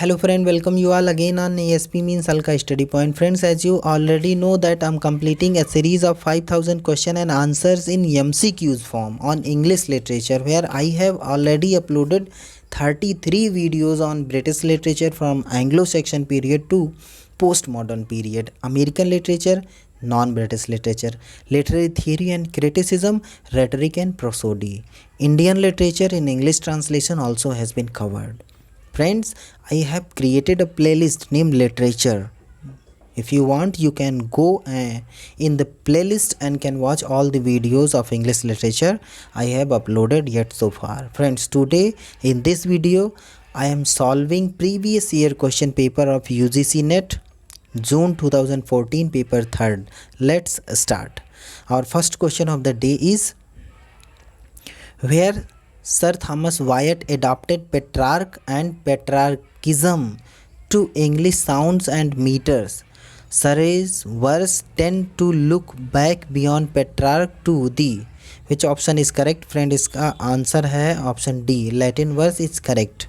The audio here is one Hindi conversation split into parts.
Hello friend, welcome you all again on ASP means Alka Study Point. Friends, as you already know that I'm completing a series of 5000 question and answers in MCQs form on English literature, where I have already uploaded 33 videos on British literature from Anglo-Saxon period to postmodern period, American literature, non-British literature, literary theory and criticism, rhetoric and prosody. Indian literature in English translation also has been covered. Friends, I have created a playlist named literature. If you want, you can go in the playlist and can watch all the videos of English literature I have uploaded yet so far. Friends, today in this video I am solving previous year question paper of UGC NET June 2014 paper 3rd. Let's start. Our first question of the day is, where Sir Thomas Wyatt adopted Petrarch and Petrarchism to English sounds and meters. Surrey's verse tend to look back beyond Petrarch to thee. Which option is correct? Friend, इसका आंसर है option D, Latin verse is correct.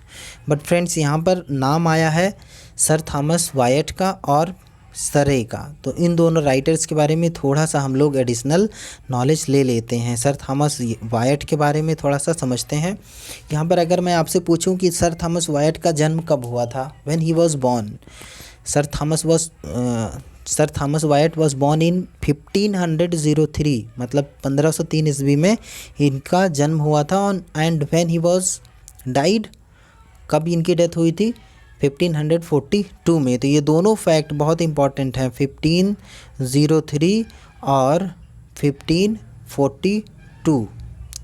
But friends, यहाँ पर नाम आया है सर थॉमस वायट का और सरे का, तो इन दोनों राइटर्स के बारे में थोड़ा सा हम लोग एडिशनल नॉलेज ले लेते हैं. सर थॉमस वायट के बारे में थोड़ा सा समझते हैं. यहाँ पर अगर मैं आपसे पूछूं कि सर थॉमस वायट का जन्म कब हुआ था, when he was born, sir Thomas Wyatt was born in 1503, मतलब 1503 ईस्वी में इनका जन्म हुआ था. And when he was died, कब इनकी डेथ हुई थी, 1542 में. तो ये दोनों फैक्ट बहुत इंपॉर्टेंट हैं, 1503 और 1542.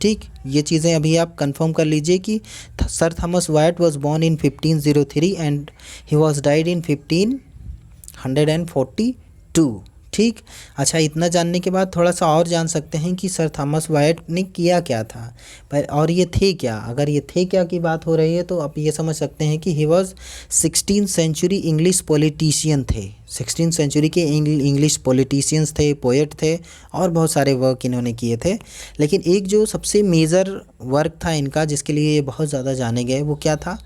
ठीक, ये चीज़ें अभी आप कंफर्म कर लीजिए कि sir Thomas Wyatt was born in 1503 and he was died in 1542. ठीक, अच्छा, इतना जानने के बाद थोड़ा सा और जान सकते हैं कि सर थॉमस वायट ने किया क्या था, पर और ये थे क्या. अगर ये थे क्या की बात हो रही है तो आप ये समझ सकते हैं कि he was 16th century English politician थे. 16th सेंचुरी के इंग्लिश पॉलिटिशियंस थे, पोएट थे, और बहुत सारे वर्क इन्होंने किए थे. लेकिन एक जो सबसे मेजर वर्क था इनका, जिसके लिए ये बहुत ज़्यादा जाने गए, वो क्या था,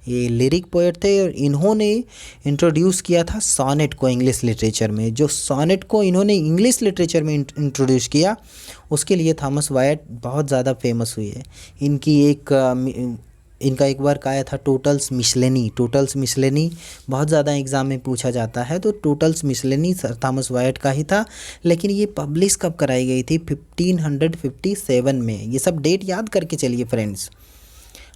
ये लिरिक पोएट थे. और इन्होंने इंट्रोड्यूस किया था सॉनेट को इंग्लिश लिटरेचर में. जो सॉनेट को इन्होंने इंग्लिश लिटरेचर में इंट्रोड्यूस किया, उसके लिए थॉमस वायट बहुत ज़्यादा फेमस हुए. इनका एक वर्क आया था टोटल्स मिसलेनी. टोटल्स मिसलेनी बहुत ज़्यादा एग्ज़ाम में पूछा जाता है, तो टोटल्स मिसलेनी सर थॉमस वायट का ही था. लेकिन ये पब्लिश कब कराई गई थी, 1557 में. ये सब डेट याद करके चलिए फ्रेंड्स,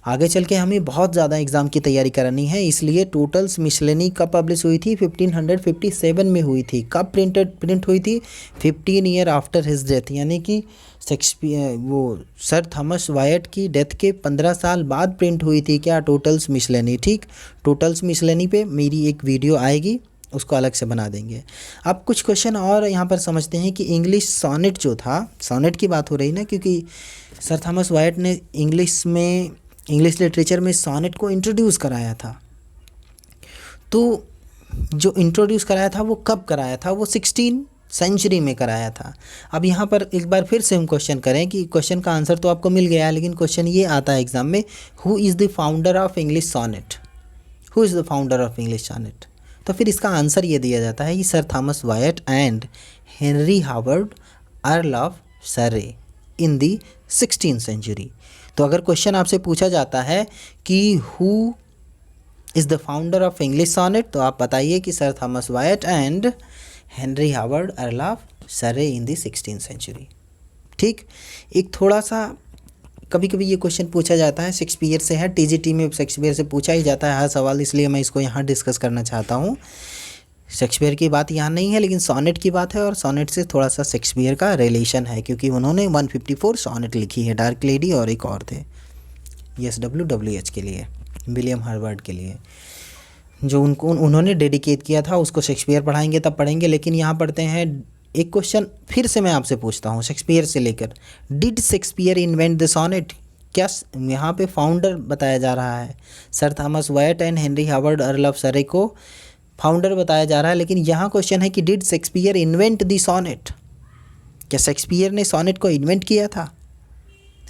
आगे चल के हमें बहुत ज़्यादा एग्ज़ाम की तैयारी करनी है. इसलिए टोटल्स मिसलेनी कब पब्लिश हुई थी, 1557 में हुई थी. कब प्रिंट हुई थी, 15 ईयर आफ्टर हिज डेथ, यानी कि सर थॉमस वायट की डेथ के 15 साल बाद प्रिंट हुई थी क्या, टोटल्स मिसलेनी. ठीक, टोटल्स मिसलेनी पे मेरी एक वीडियो आएगी, उसको अलग से बना देंगे. अब कुछ क्वेश्चन और यहाँ पर समझते हैं कि इंग्लिश सॉनेट जो था, सॉनेट की बात हो रही ना, क्योंकि सर थॉमस वायट ने इंग्लिश लिटरेचर में सॉनेट को इंट्रोड्यूस कराया था. तो जो इंट्रोड्यूस कराया था वो कब कराया था, वो 16th सेंचुरी में कराया था. अब यहाँ पर एक बार फिर से हम क्वेश्चन करें कि क्वेश्चन का आंसर तो आपको मिल गया है, लेकिन क्वेश्चन ये आता है एग्जाम में, who is the founder of English sonnet, who is the founder of English sonnet. तो फिर इसका आंसर ये दिया जाता है कि sir Thomas Wyatt and Henry Howard earl of Surrey in the 16th century. तो अगर क्वेश्चन आपसे पूछा जाता है कि who is the founder of English sonnet, तो आप बताइए कि sir Thomas Wyatt and Henry Howard earl of Surrey in the 16th century. ठीक, एक थोड़ा सा कभी कभी ये क्वेश्चन पूछा जाता है, शेक्सपियर से है, टीजीटी में शेक्सपियर से पूछा ही जाता है हर सवाल, इसलिए मैं इसको यहाँ डिस्कस करना चाहता हूँ. शेक्सपियर की बात यहाँ नहीं है, लेकिन सॉनेट की बात है, और सॉनेट से थोड़ा सा शेक्सपियर का रिलेशन है, क्योंकि उन्होंने 154 सॉनेट लिखी है, डार्क लेडी और एक और थे SWWH के लिए, विलियम हर्बर्ट के लिए, जो उन्होंने डेडिकेट किया था. उसको शेक्सपियर पढ़ाएंगे तब पढ़ेंगे. लेकिन यहाँ पढ़ते हैं एक क्वेश्चन फिर से मैं आपसे पूछता हूँ शेक्सपियर से लेकर, did Shakespeare invent the sonnet. क्या यहाँ पे फाउंडर बताया जा रहा है, sir Thomas Wyatt and Henry Howard earl of Surrey को फाउंडर बताया जा रहा है, लेकिन यहाँ क्वेश्चन है कि did Shakespeare invent the sonnet, क्या शेक्सपियर ने सॉनेट को इन्वेंट किया था.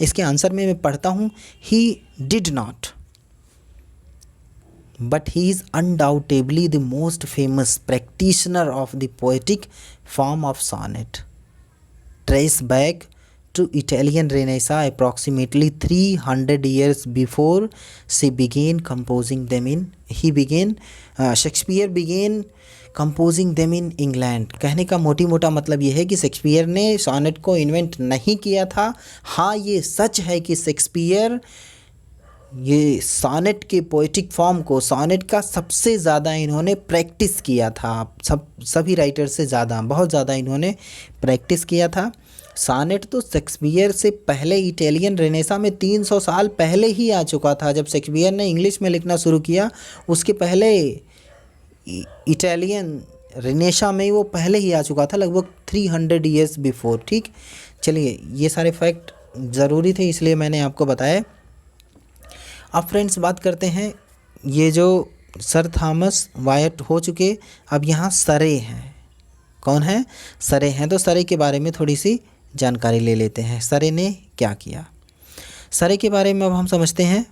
इसके आंसर में मैं पढ़ता हूँ, he did not. but he is undoubtedly the most famous practitioner of the poetic form of sonnet. Trace back to Italian Renaissance approximately 300 years before she began composing them in Shakespeare began composing them in England. कहने का मोटी मोटा मतलब ये है कि शेक्सपियर ने सोनेट को इन्वेंट नहीं किया था। हाँ, ये सच है कि शेक्सपियर ये सोनेट के पोएटिक फॉर्म को, सोनेट का सबसे ज़्यादा इन्होंने प्रैक्टिस किया था। सभी राइटर से ज़्यादा, बहुत ज़्यादा इन्होंने प्रैक्टिस किया था। सोनेट तो शेक्सपियर से पहले इटालियन रेनेसा में 300 साल पहले ही आ चुका था। जब शेक्सपियर ने इंग्लिश में लिखना शुरू किया, उसके पहले इटालियन रेनेसा में वो पहले ही आ चुका था, लगभग 300 ईयर्स बिफोर। ठीक, चलिए ये सारे फैक्ट ज़रूरी थे इसलिए मैंने आपको बताया। अब फ्रेंड्स बात करते हैं, ये जो सर थॉमस वायट हो चुके, अब यहाँ सरे हैं। कौन है? सरे हैं। तो सरे के बारे में थोड़ी सी जानकारी ले लेते हैं। सरे ने क्या किया? सरे के बारे में अब हम समझते हैं।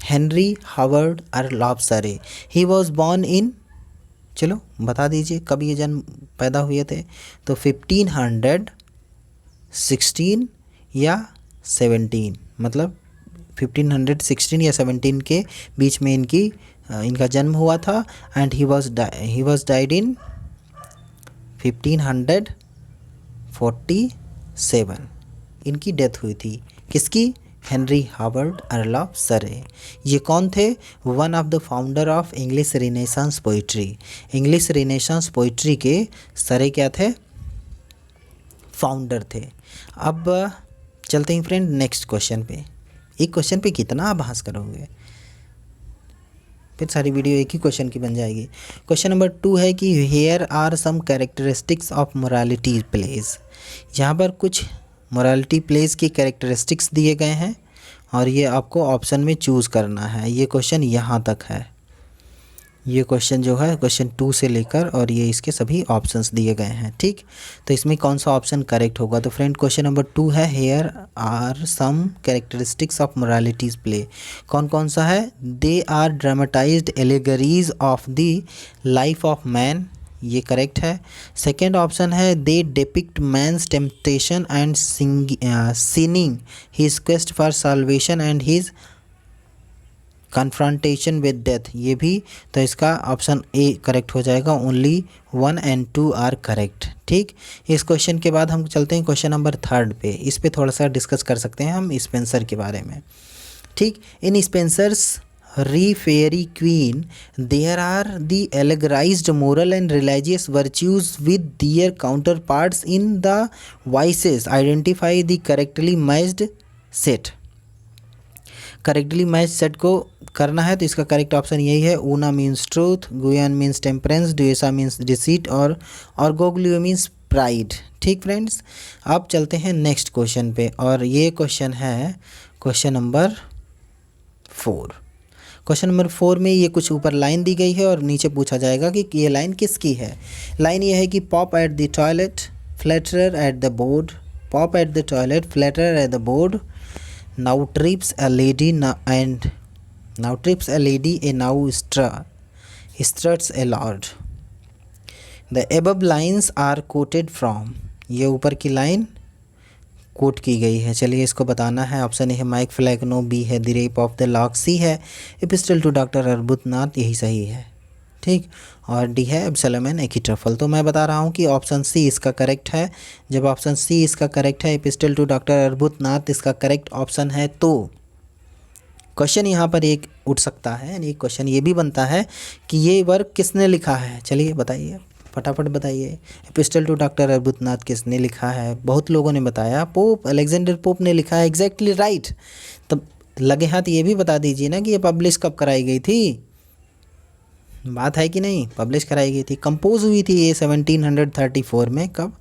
हेनरी हावर्ड अर्ल ऑफ सरे, ही वॉज बॉर्न इन, चलो बता दीजिए कब ये जन्म पैदा हुए थे। तो 1516 या 17, मतलब 1516 या 17 के बीच में इनका जन्म हुआ था। एंड ही वॉज डाइड इन 1547, इनकी डेथ हुई थी। किसकी? हेनरी हावर्ड अर्ल ऑफ सरे। ये कौन थे? One of the founder of English Renaissance poetry. English Renaissance poetry के सरे क्या थे? फाउंडर थे। अब चलते हैं फ्रेंड नेक्स्ट क्वेश्चन पे। एक क्वेश्चन पे कितना आप बहस करोगे, फिर सारी वीडियो एक ही क्वेश्चन की बन जाएगी। क्वेश्चन नंबर 2 है कि here are some characteristics of morality plays. यहाँ पर कुछ मोरालिटी प्लेस की कैरेक्टरिस्टिक्स दिए गए हैं और ये आपको ऑप्शन में चूज़ करना है। ये क्वेश्चन यहाँ तक है। ये क्वेश्चन जो है क्वेश्चन 2 से लेकर और ये इसके सभी ऑप्शंस दिए गए हैं। ठीक, तो इसमें कौन सा ऑप्शन करेक्ट होगा? तो फ्रेंड क्वेश्चन नंबर 2 है here are some characteristics of moralities play. कौन कौन सा है? They are dramatised allegories of the life of man, ये करेक्ट है। सेकेंड ऑप्शन है they depict man's temptation and sinning his quest for salvation and his confrontation with death, ये भी। तो इसका ऑप्शन ए करेक्ट हो जाएगा। Only 1 and 2 are correct. ठीक, इस क्वेश्चन के बाद हम चलते हैं क्वेश्चन नंबर 3 पे। इस पे थोड़ा सा डिस्कस कर सकते हैं हम स्पेंसर के बारे में। ठीक, इन स्पेंसर्स री Faerie Queene there are the allegorised moral and religious virtues with their counter parts in the vices, identify the correctly matched set. Correctly match set को करना है तो इसका करेक्ट ऑप्शन यही है। Una means truth, Guyon means temperance, Duessa means deceit और ऑर्गोग्लियो मीन्स प्राइड। ठीक फ्रेंड्स, अब चलते हैं नेक्स्ट क्वेश्चन पे और ये क्वेश्चन है क्वेश्चन नंबर 4। क्वेश्चन नंबर 4 में ये कुछ ऊपर लाइन दी गई है और नीचे पूछा जाएगा कि ये लाइन किसकी है। लाइन ये है कि pop at the toilet, flatterer at the board, pop at the toilet, flatterer at the board, now trips a lady a now struts a lord. The above lines are quoted from, ये ऊपर की लाइन कोट की गई है। चलिए इसको बताना है। ऑप्शन ए है माइक फ्लैगनो, बी है the rape of the lock, C है एपिस्टल टू डॉक्टर अर्बुथनाथ, यही सही है। ठीक, और डी है एब्सलम एंड एकिट्रफल। तो मैं बता रहा हूँ कि ऑप्शन सी इसका करेक्ट है। जब ऑप्शन सी इसका करेक्ट है, एपिस्टल टू डॉक्टर अर्बुथनाथ इसका करेक्ट ऑप्शन है, तो क्वेश्चन यहाँ पर एक उठ सकता है, यानी क्वेश्चन ये भी बनता है कि ये वर्क किसने लिखा है। चलिए बताइए, फटाफट बताइए। एपिस्टल टू डॉक्टर अर्बुथनाथ किसने लिखा है? बहुत लोगों ने बताया पोप अलेक्जेंडर पोप ने लिखा है। Exactly right. तब लगे हाथ ये भी बता दीजिए ना कि ये पब्लिश कब कराई गई थी। बात है कि नहीं? पब्लिश कराई गई थी। कंपोज हुई थी ये 1734 में। कब?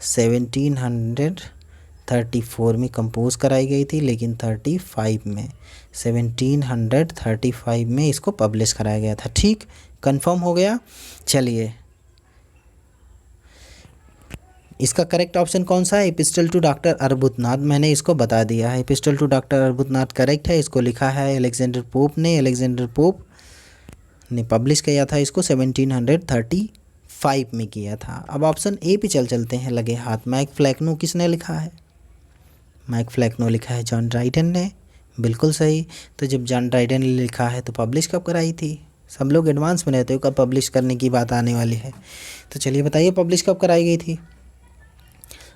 1734 में कंपोज कराई गई थी, लेकिन 1735 में इसको पब्लिश कराया गया था। ठीक, कंफर्म हो गया। चलिए इसका करेक्ट ऑप्शन कौन सा है? Epistle to doctor Arbuthnot. मैंने इसको बता दिया है। Epistle to doctor Arbuthnot correct है। इसको लिखा है अलेक्जेंडर पोप ने। अलेक्जेंडर पोप ने पब्लिश किया था इसको 1735 में किया था। अब ऑप्शन ए पे चलते हैं लगे हाथ। मैक फ्लैक्नो किसने लिखा है? मैक फ्लैक्नो लिखा है जॉन ड्राइडन ने, बिल्कुल सही। तो जब जॉन ड्राइडन ने लिखा है तो पब्लिश कब कराई थी? सब लोग एडवांस में रहते हो कब पब्लिश करने की बात आने वाली है। तो चलिए बताइए पब्लिश कब कराई गई थी?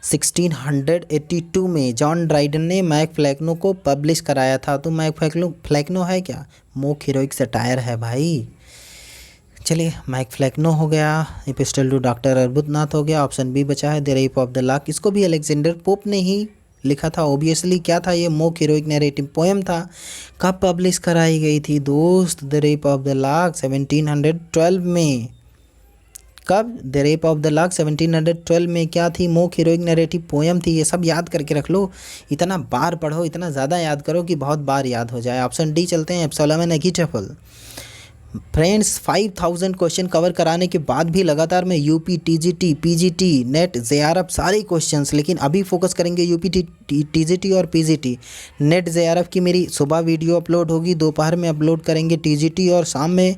1682 में जॉन ड्राइडन ने मैक फ्लैक्नो को पब्लिश कराया था। तो मैक फ्लैक्नो है क्या? मोक हीरोइक सटायर है भाई। चलिए मैक फ्लैक्नो हो गया, एपिस्टल टू डॉक्टर अर्बुथनाथ हो गया, ऑप्शन बी बचा है द रेप ऑफ द लाक। इसको भी अलेक्जेंडर पोप ने ही लिखा था ऑब्वियसली। क्या था ये? मोक हीरोइक नैरेटिव पोएम था। कब पब्लिश कराई गई थी दोस्त? द रेप ऑफ द लाक 1712 में। कब? द रेप ऑफ द लाक 1712 में। क्या थी? मोक हीरोइक नैरेटिव पोएम थी। ये सब याद करके रख लो, इतना बार पढ़ो, इतना ज़्यादा याद करो कि बहुत बार याद हो जाए। ऑप्शन डी चलते हैं, एब्सोलम एंड एकीटफल। फ्रेंड्स 5000 क्वेश्चन कवर कराने के बाद भी लगातार मैं UP, TGT, PGT, net, JRF सारे क्वेश्चंस, लेकिन अभी फोकस करेंगे यूपी, टीजीटी और पीजीटी। नेट जेआरएफ की मेरी सुबह वीडियो अपलोड होगी, दोपहर में अपलोड करेंगे टीजीटी और शाम में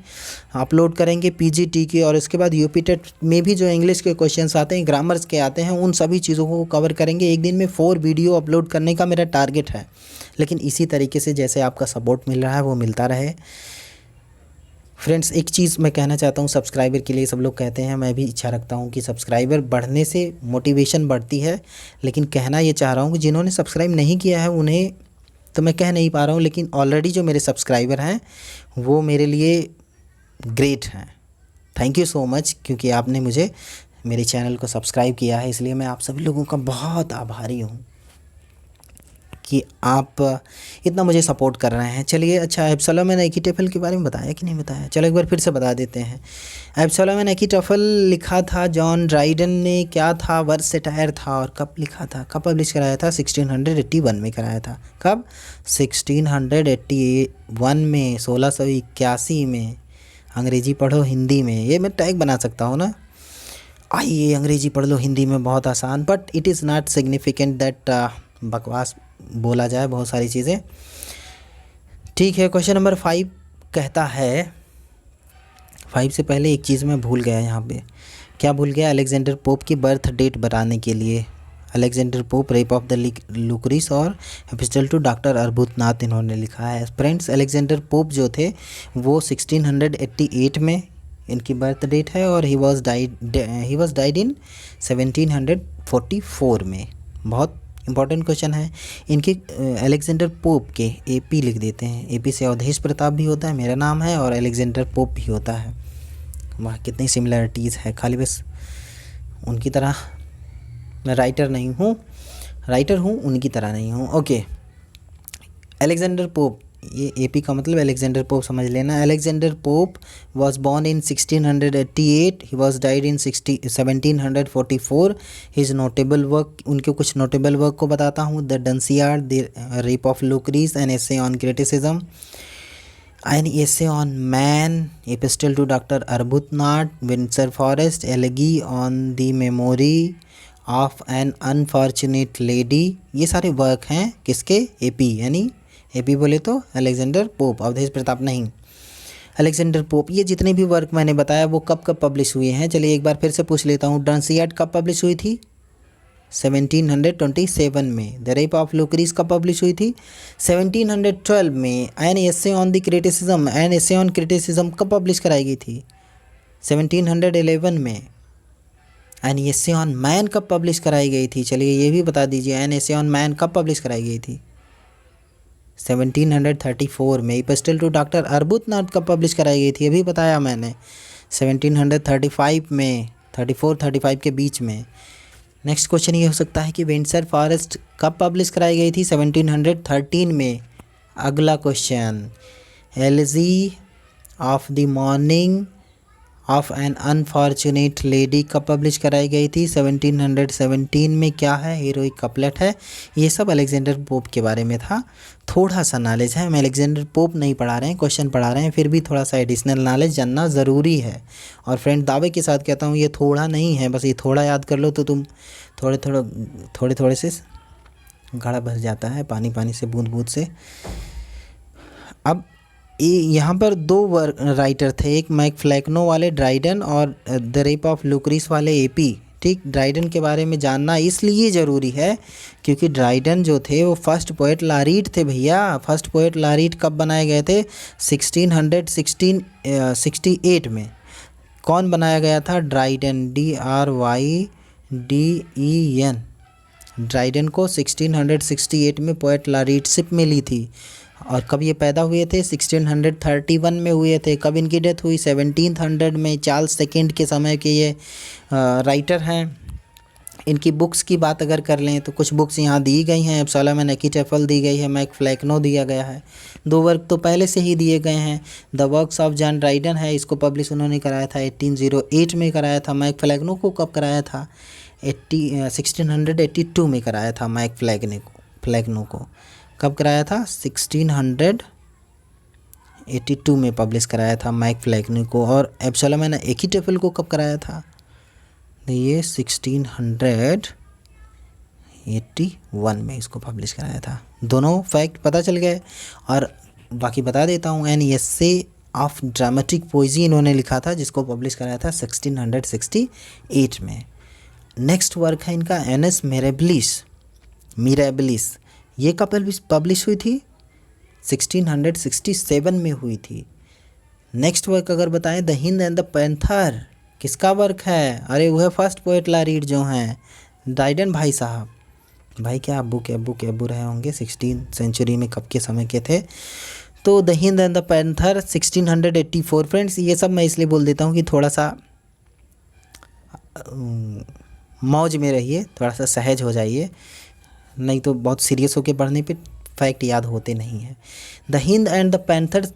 अपलोड करेंगे पीजीटी की। और इसके बाद यूपी टेट में भी जो इंग्लिश के क्वेश्चंस आते हैं, ग्रामर्स के आते हैं, उन सभी चीज़ों को कवर करेंगे। एक दिन में 4 वीडियो अपलोड करने का मेरा टारगेट है, लेकिन इसी तरीके से जैसे आपका सपोर्ट मिल रहा है वो मिलता रहे। फ्रेंड्स एक चीज़ मैं कहना चाहता हूँ सब्सक्राइबर के लिए। सब लोग कहते हैं, मैं भी इच्छा रखता हूँ कि सब्सक्राइबर बढ़ने से मोटिवेशन बढ़ती है, लेकिन कहना ये चाह रहा हूँ कि जिन्होंने सब्सक्राइब नहीं किया है उन्हें तो मैं कह नहीं पा रहा हूँ, लेकिन ऑलरेडी जो मेरे सब्सक्राइबर हैं वो मेरे लिए ग्रेट हैं। थैंक यू सो मच, क्योंकि आपने मुझे मेरे चैनल को सब्सक्राइब किया है, इसलिए मैं आप सभी लोगों का बहुत आभारी हूँ कि आप इतना मुझे सपोर्ट कर रहे हैं। चलिए अच्छा, एब्सोलम एंड एकीटफल के बारे में बताया कि नहीं बताया? चलो एक बार फिर से बता देते हैं। एब्सोलम एंड एकीटफल लिखा था जॉन ड्राइडन ने। क्या था? वर्सेटायर था। और कब लिखा था, कब पब्लिश कराया था? 1681 में कराया था। कब? 1681 में, 1681 में। अंग्रेजी पढ़ो हिंदी में, ये मैं टैग बना सकता हूँ ना। आइए अंग्रेजी पढ़ लो हिंदी में, बहुत आसान। But it is not significant that बकवास बोला जाए बहुत सारी चीज़ें। ठीक है, क्वेश्चन नंबर 5 कहता है, 5 से पहले एक चीज़ मैं भूल गया यहाँ पे। क्या भूल गया? अलेक्जेंडर पोप की बर्थ डेट बताने के लिए। Alexander pope, rape of the Lucrece और एपिस्टल टू डॉक्टर अर्बुथनाथ इन्होंने लिखा है। फ्रेंड्स अलेक्जेंडर पोप जो थे वो 1688 में इनकी बर्थ डेट है, और ही वॉज डाइड इन 1744 में। बहुत इंपॉर्टेंट क्वेश्चन है। इनके अलेक्जेंडर पोप के एपी लिख देते हैं। एपी से अवधेश प्रताप भी होता है, मेरा नाम है, और अलेक्जेंडर पोप भी होता है। वहाँ कितनी सिमिलरिटीज़ है, खाली बस उनकी तरह मैं राइटर हूँ, उनकी तरह नहीं हूँ। ओके, अलेक्जेंडर पोप, ये एपी का मतलब अलेक्जेंडर पोप समझ लेना। Alexander Pope was born in 1688, he was died in 1744। His notable work, उनके कुछ नोटेबल वर्क को बताता हूँ। The Dunciad, the rape of Lucrece, an essay on criticism, an essay on man, epistle to doctor Arbuthnot, Windsor forest, elegy on the memory of an unfortunate lady. ये सारे वर्क हैं किसके? एपी, यानी एपी बोले तो अलेक्जेंडर पोप, अवधेश प्रताप नहीं, अलेक्जेंडर पोप। ये जितने भी वर्क मैंने बताया वो कब कब पब्लिश हुए हैं, चलिए एक बार फिर से पूछ लेता हूँ। डंसियार्ड कब पब्लिश हुई थी? 1727 में। द रेप ऑफ लुक्रीस कब पब्लिश हुई थी? 1712 में। N essay on the criticism, an essay on criticism कब पब्लिश कराई गई थी? 1711 में। एन एसे ऑन मैन कब पब्लिश कराई गई थी? चलिए ये भी बता दीजिए, एन एसे ऑन मैन कब पब्लिश कराई गई थी? 1734 में। एपिस्टल टू डॉक्टर अर्बुथनाथ कब पब्लिश कराई गई थी? अभी बताया मैंने, 1735 में, 34-35 के बीच में। नेक्स्ट क्वेश्चन ये हो सकता है कि विंडसर फॉरेस्ट कब पब्लिश कराई गई थी? 1713 में। अगला question, elegy of the morning of an unfortunate lady कब पब्लिश कराई गई थी? 1717 में। क्या है? हीरोइक कपलेट है। ये सब अलेक्जेंडर पोप के बारे में था। थोड़ा सा नॉलेज है, हम अलेक्जेंडर पोप नहीं पढ़ा रहे हैं, क्वेश्चन पढ़ा रहे हैं, फिर भी थोड़ा सा एडिशनल नॉलेज जानना ज़रूरी है। और फ्रेंड दावे के साथ कहता हूँ ये थोड़ा नहीं है, बस ये थोड़ा याद कर लो तो तुम थोड़े से घड़ा भर जाता है, पानी से, बूंद बूंद से। अब यहाँ पर दो राइटर थे, एक मैक फ्लैकनो वाले ड्राइडन और द रेप ऑफ लुक्रीस वाले एपी। ठीक, ड्राइडन के बारे में जानना इसलिए ज़रूरी है क्योंकि ड्राइडन जो थे वो फर्स्ट पोएट लारीड थे भैया। फर्स्ट पोएट लारीड कब बनाए गए थे? 1668 में। कौन बनाया गया था? Dryden, DRYDEN। ड्राइडन को 1668 में पोएट लारीडशिप मिली थी। और कब ये पैदा हुए थे? 1631 में हुए थे। कब इनकी डेथ हुई? 1700 में। चार्ल्स सेकंड के समय के ये राइटर हैं। इनकी बुक्स की बात अगर कर लें तो कुछ बुक्स यहाँ दी गई हैं। एब्सोलम एंड एकिटेफल दी गई है, मैक फ्लैकनो दिया गया है। दो वर्क तो पहले से ही दिए गए हैं। The works of John Dryden है, इसको पब्लिश उन्होंने कराया था 1808 में कराया था। मैक फ्लैकनो को कब कराया था? 1682 में कराया था। मैक फ्लैकनो को कब कराया था? 1682 में पब्लिश कराया था मैक फ्लैकनो को। और एब्सोलम एंड एकिटेफल को कब कराया था? ये 1681 में इसको पब्लिश कराया था। दोनों फैक्ट पता चल गए। और बाकी बता देता हूँ, an essay of dramatic poesy इन्होंने लिखा था, जिसको पब्लिश कराया था 1668 में। नेक्स्ट वर्क है इनका एनस मिरेबलिस। ये कब पब्लिश हुई थी? 1667 में हुई थी। नेक्स्ट वर्क अगर बताएं, the Hind and the panther, किसका वर्क है? अरे वह फर्स्ट पोएट लारीड जो हैं, ड्राइडन भाई साहब। भाई क्या अब्बू के अब्बू रहे होंगे, 16th सेंचुरी में कब के समय के थे। तो the Hind and the panther 1684। Friends ये सब मैं इसलिए बोल देता हूँ कि थोड़ा सा मौज में रहिए, थोड़ा सा सहज हो जाइए, नहीं तो बहुत सीरियस होकर पढ़ने पे फैक्ट याद होते नहीं हैं। The Hind and the panther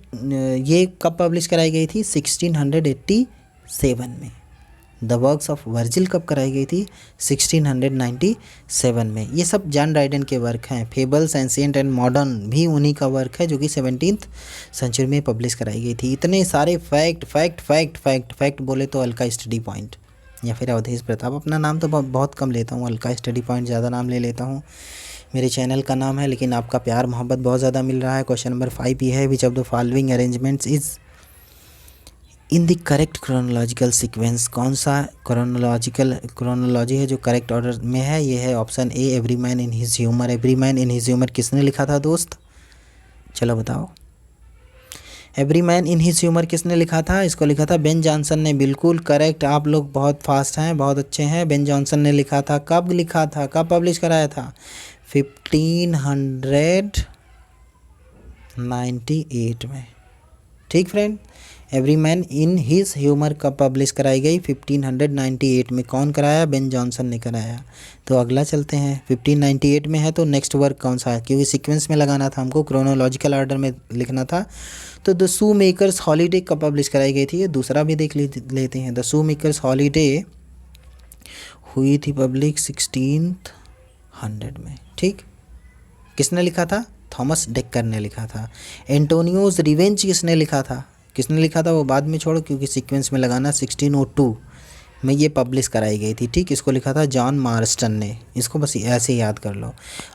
ये कब पब्लिश कराई गई थी? 1687 में। द वर्क्स ऑफ वर्जिल कब कराई गई थी? 1697 में। ये सब जॉन ड्राइडन के वर्क हैं। फेबल्स एंशिएंट एंड मॉडर्न भी उन्हीं का वर्क है, जो कि 17th सेंचुरी में पब्लिश कराई गई थी। इतने सारे फैक्ट बोले तो अलका स्टडी पॉइंट या फिर अवधेश प्रताप। अपना नाम तो बहुत कम लेता हूँ, अलका स्टडी पॉइंट ज़्यादा नाम ले लेता हूँ। मेरे चैनल का नाम है, लेकिन आपका प्यार मोहब्बत बहुत ज़्यादा मिल रहा है। क्वेश्चन नंबर 5 ये है, which of the following arrangements is in the correct chronological sequence. कौन सा क्रोनोलॉजी है जो करेक्ट ऑर्डर में है? ये है option A, every man in his humour. Every man in his humour किसने लिखा था दोस्त? चलो बताओ। Every man in his humour किसने लिखा था? इसको लिखा था बेन जॉनसन ने। बिल्कुल करेक्ट, आप लोग बहुत फास्ट हैं, बहुत अच्छे हैं। बेन जॉनसन ने लिखा था। कब लिखा था? कब पब्लिश कराया था? 1598 में। ठीक friend, every man in his humour कब पब्लिश कराई गई? 1598 में। कौन कराया? बेन जॉनसन ने कराया। तो अगला चलते हैं, 1598 में है तो नेक्स्ट वर्क कौन सा है? क्योंकि सीक्वेंस में लगाना था हमको, क्रोनोलॉजिकल ऑर्डर में लिखना था। तो द शू मेकर्स हॉलीडे कब पब्लिश कराई गई थी? ये दूसरा भी देख लेते हैं। द शू मेकर्स हॉलीडे हुई थी पब्लिक 1600 में। ठीक, किसने लिखा था? थॉमस डेक्कर ने लिखा था। एंटोनियोज रिवेंज किसने लिखा था? किसने लिखा था वो बाद में छोड़ो, क्योंकि सीक्वेंस में लगाना। 1602 में ये पब्लिश कराई गई थी। ठीक, इसको लिखा था जॉन मार्स्टन ने। इसको बस ऐसे याद कर लो।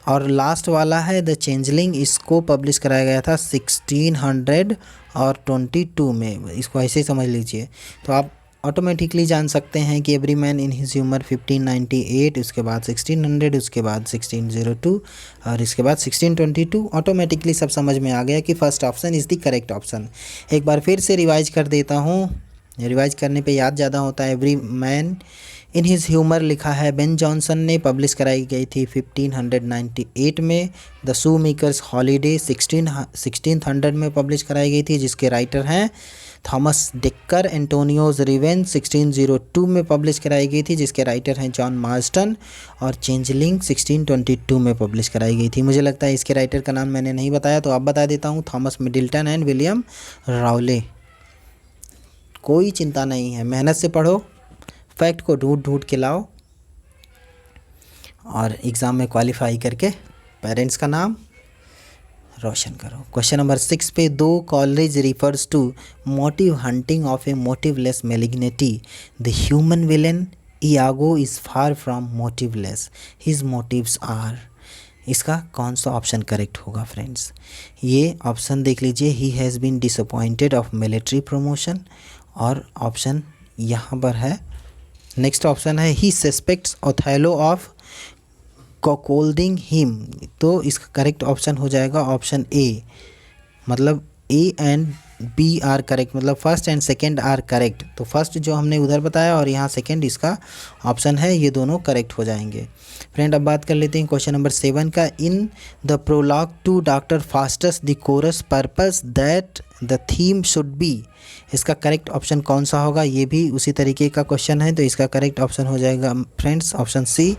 और लास्ट वाला है द चेंजलिंग, इसको पब्लिश कराया गया था 1622 में। इसको ऐसे ही समझ लीजिए। तो आप ऑटोमेटिकली जान सकते हैं कि every man in his humour 1598, उसके बाद 1600, उसके बाद 1602 और इसके बाद 1622। ऑटोमेटिकली सब समझ में आ गया कि first option is the correct option. एक बार फिर से रिवाइज कर देता हूँ, रिवाइज करने पे याद ज़्यादा होता है। Every man in his humour लिखा है बेन जॉनसन ने, पब्लिश कराई गई थी 1598 में। द शू मेकर्स हॉलीडे 1600 में पब्लिश कराई गई थी, जिसके राइटर हैं थॉमस डेक्कर। एंटोनियोज रिवेंज 1602 में पब्लिश कराई गई थी, जिसके राइटर हैं जॉन मार्स्टन। और चेंजलिंग 1622 में पब्लिश कराई गई थी। मुझे लगता है इसके राइटर का नाम मैंने नहीं बताया, तो आप बता देता हूँ, थॉमस मिडिल्टन एंड विलियम राउले। कोई चिंता नहीं है, मेहनत से पढ़ो, फैक्ट को ढूंढ के लाओ और एग्ज़ाम में क्वालिफाई करके पेरेंट्स का नाम रोशन करो। क्वेश्चन नंबर 6 पे, दो Coleridge refers to motive hunting of a motiveless malignity, the human villain Iago is far from motiveless. His motives are। इसका कौन सा ऑप्शन करेक्ट होगा फ्रेंड्स? ये ऑप्शन देख लीजिए, he has been disappointed of military promotion, और ऑप्शन यहाँ पर है, नेक्स्ट ऑप्शन है he suspects Othello of cuckolding him. तो इसका करेक्ट ऑप्शन हो जाएगा ऑप्शन ए, मतलब A and B are correct, मतलब first and second are correct. तो फर्स्ट जो हमने उधर बताया और यहाँ सेकंड इसका ऑप्शन है, ये दोनों करेक्ट हो जाएंगे। फ्रेंड अब बात कर लेते हैं क्वेश्चन नंबर 7 का। In the prologue to Doctor Faustus the chorus purpose that the theme should be, इसका करेक्ट ऑप्शन कौन सा होगा? ये भी उसी तरीके का क्वेश्चन है, तो इसका करेक्ट ऑप्शन हो जाएगा friends option C,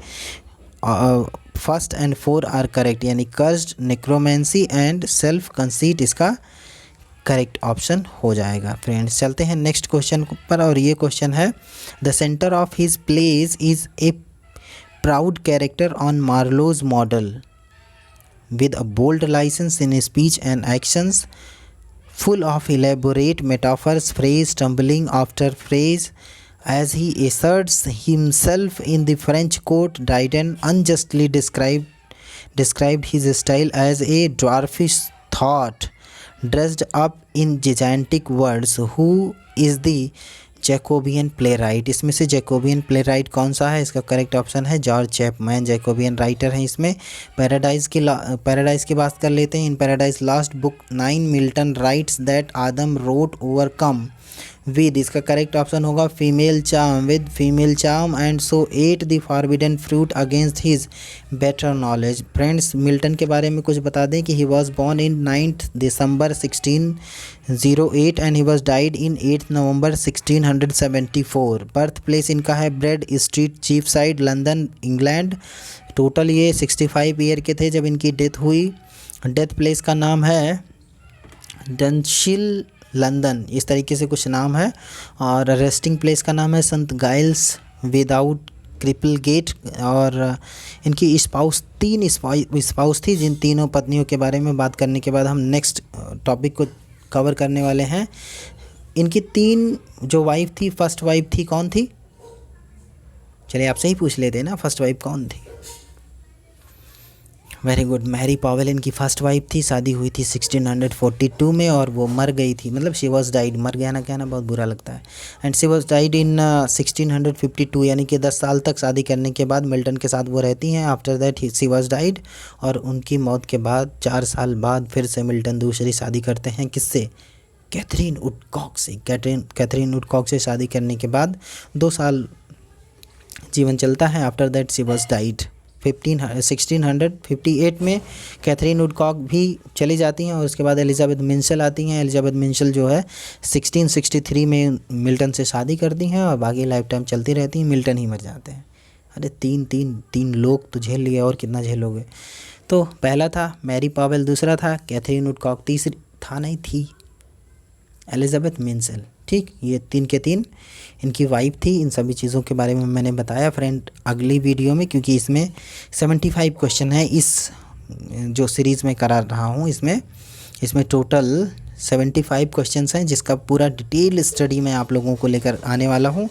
first and 4 are correct, यानी cursed, necromancy and self conceit इसका करेक्ट ऑप्शन हो जाएगा। फ्रेंड्स चलते हैं नेक्स्ट क्वेश्चन पर, और ये क्वेश्चन है the centre of his plays is a proud character on Marlowe's model with a bold licence in speech and actions full of elaborate metaphors, phrase stumbling after phrase, as he asserts himself in the French court. Dryden unjustly described his style as a dwarfish thought dressed up in gigantic words. Who is the Jacobean playwright? इसमें से जैकोबियन प्ले राइट कौन सा है? इसका करेक्ट ऑप्शन है जॉर्ज चैपमैन, जैकोबियन राइटर हैं इसमें। पैराडाइज की बात कर लेते हैं। In Paradise Lost book 9 Milton writes that Adam wrote overcome with, इसका करेक्ट ऑप्शन होगा female charm, with female charm and so ate the forbidden fruit against his better knowledge. Friends Milton के बारे में कुछ बता दें कि he was born in 9 December 1608 and he was died in 8 November 1674। Birth place इनका है bread street, chief side, London, England. Total ये 65 ईयर के थे जब इनकी डेथ हुई। डेथ प्लेस का नाम है डंशिल, लंदन, इस तरीके से कुछ नाम है। और रेस्टिंग प्लेस का नाम है संत गाइल्स विदाउट क्रिपल गेट। और इनकी स्पाउस, 3 स्पाउस थी, जिन तीनों पत्नियों के बारे में बात करने के बाद हम नेक्स्ट टॉपिक को कवर करने वाले हैं। इनकी 3 जो वाइफ थी, फर्स्ट वाइफ थी कौन थी? चलिए आपसे ही पूछ लेते हैं ना, फर्स्ट वाइफ कौन थी? वेरी गुड, मैरी पॉवेल इनकी फर्स्ट वाइफ थी। शादी हुई थी 1642 में और वो मर गई थी, मतलब शी वॉज डाइड, मर गया ना, कहना बहुत बुरा लगता है। एंड शी वॉज डाइड इन 1652, यानी कि 10 साल तक शादी करने के बाद मिल्टन के साथ वो रहती हैं। After that she was died, और उनकी मौत के बाद 4 साल बाद फिर से मिल्टन दूसरी शादी करते हैं। किससे? कैथरीन वुडकॉक से। कैथरीन वुडकॉक से शादी करने के बाद 2 साल जीवन चलता है। After that she was died. 1658 में कैथरीन वुडकॉक भी चली जाती हैं, और उसके बाद एलिजाबेथ मिंशल आती हैं। एलिजाबेथ मिंशल जो है 1663 में मिल्टन से शादी करती हैं और बाकी लाइफ टाइम चलती रहती हैं। मिल्टन ही मर जाते हैं। अरे तीन लोग तो झेल लिए, और कितना झेलोगे? तो पहला था मैरी पॉवेल, दूसरा था कैथरीन वुडकॉक, तीसरी थी एलिजाबेथ मिंशल। ठीक, ये 3 के 3 इनकी वाइफ थी। इन सभी चीज़ों के बारे में मैंने बताया फ्रेंड अगली वीडियो में, क्योंकि इसमें 75 क्वेश्चन है इस जो सीरीज़ में करा रहा हूँ। इसमें टोटल 75 क्वेश्चंस हैं, जिसका पूरा डिटेल स्टडी मैं आप लोगों को लेकर आने वाला हूं।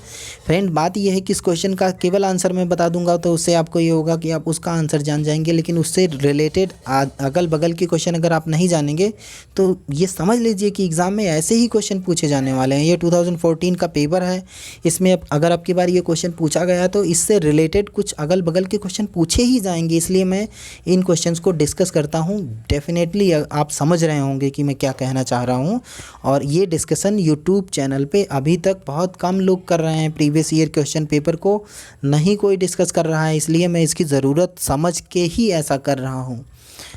फ्रेंड बात यह है कि इस क्वेश्चन का केवल आंसर मैं बता दूंगा तो उससे आपको ये होगा कि आप उसका आंसर जान जाएंगे, लेकिन उससे रिलेटेड अगल बगल के क्वेश्चन अगर आप नहीं जानेंगे तो ये समझ लीजिए कि एग्ज़ाम में ऐसे ही क्वेश्चन पूछे जाने वाले हैं। ये 2014 का पेपर है, इसमें अगर आपकी बार ये क्वेश्चन पूछा गया तो इससे रिलेटेड कुछ अगल बगल के क्वेश्चन पूछे ही जाएंगे, इसलिए मैं इन क्वेश्चंस को डिस्कस करता हूँ। डेफिनेटली आप समझ रहे होंगे कि मैं क्या कहना चाह रहा हूँ। और ये डिस्कशन यूट्यूब चैनल पे अभी तक बहुत कम लोग कर रहे हैं। प्रीवियस ईयर क्वेश्चन पेपर को नहीं कोई डिस्कस कर रहा है, इसलिए मैं इसकी ज़रूरत समझ के ही ऐसा कर रहा हूँ।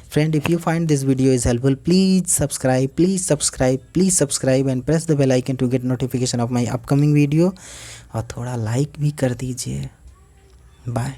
Friend, if you find this video is helpful, please subscribe and press the bell icon to get notification of my upcoming video। और थोड़ा लाइक भी कर दीजिए। बाय।